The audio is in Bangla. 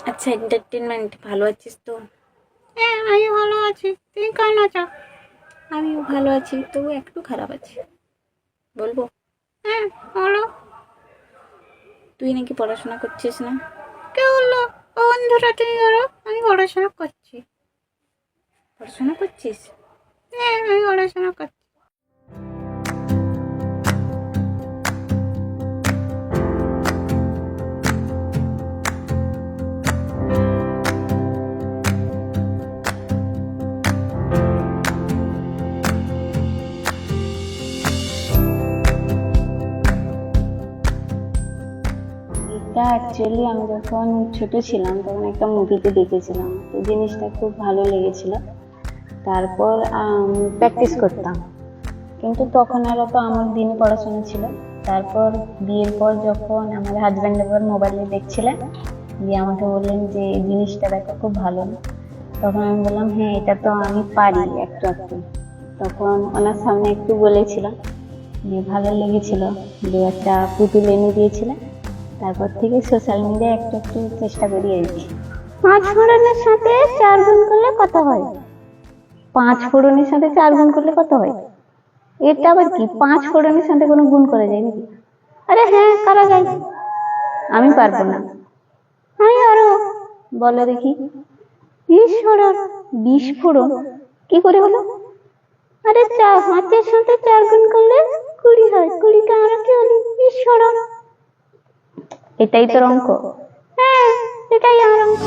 আচ্ছা, এন্টারটেনমেন্ট ভালো আছিস তো? হ্যাঁ, আমি ভালো আছি। তুমি কেমন আছো? আমিও ভালো আছি, তবু একটু খারাপ আছি। বলবো? হ্যাঁ, বলো। তুই নাকি পড়াশোনা করছিস না? কে বললো? ও বন্ধুরা, তুমি বলো। আমি পড়াশোনা করছি। পড়াশোনা করছিস? হ্যাঁ, আমি পড়াশোনা করছি। এটা অ্যাকচুয়ালি আমি যখন ছোট ছিলাম তখন একটা মুভিতে দেখেছিলাম, তো জিনিসটা খুব ভালো লেগেছিল। তারপর প্র্যাকটিস করতাম, কিন্তু তখন আর তো আমার দিনে পড়াশোনা ছিল। তারপর বিয়ের পর যখন আমার হাজব্যান্ড আবার মোবাইলে দেখছিলেন, দিয়ে আমাকে বললেন যে এই জিনিসটা দেখো খুব ভালো না। তখন আমি বললাম হ্যাঁ, এটা তো আমি পারি একটু একটু। তখন ওনার সামনে একটু বলেছিলাম, দিয়ে ভালো লেগেছিল, দিয়ে একটা পুতুল এনে দিয়েছিলেন। তারপর থেকে সোশ্যাল মিডিয়ায় একটু একটু চেষ্টা করি আর কি। 5 ফোড়নের সাথে 4 গুণ করলে কত হয়? 5 ফোড়নের সাথে 4 গুণ করলে কত হয়? এটা আবার কি? 5 ফোড়নের সাথে কোনো গুণ করা যায় নাকি? আরে হ্যাঁ, করা যায়। আমি পারবো না। আমি পারবো। বলো দেখি। 20 ফোড়ন। 20 ফোড়ন? কি করে হলো? আরে 5-এর সাথে 4 গুণ করলে 20 হয়। 20কে আমরা কি বলি? 20 ফোড়ন। এটাই তোর অঙ্ক? হ্যাঁ, এটাই আমার অঙ্ক।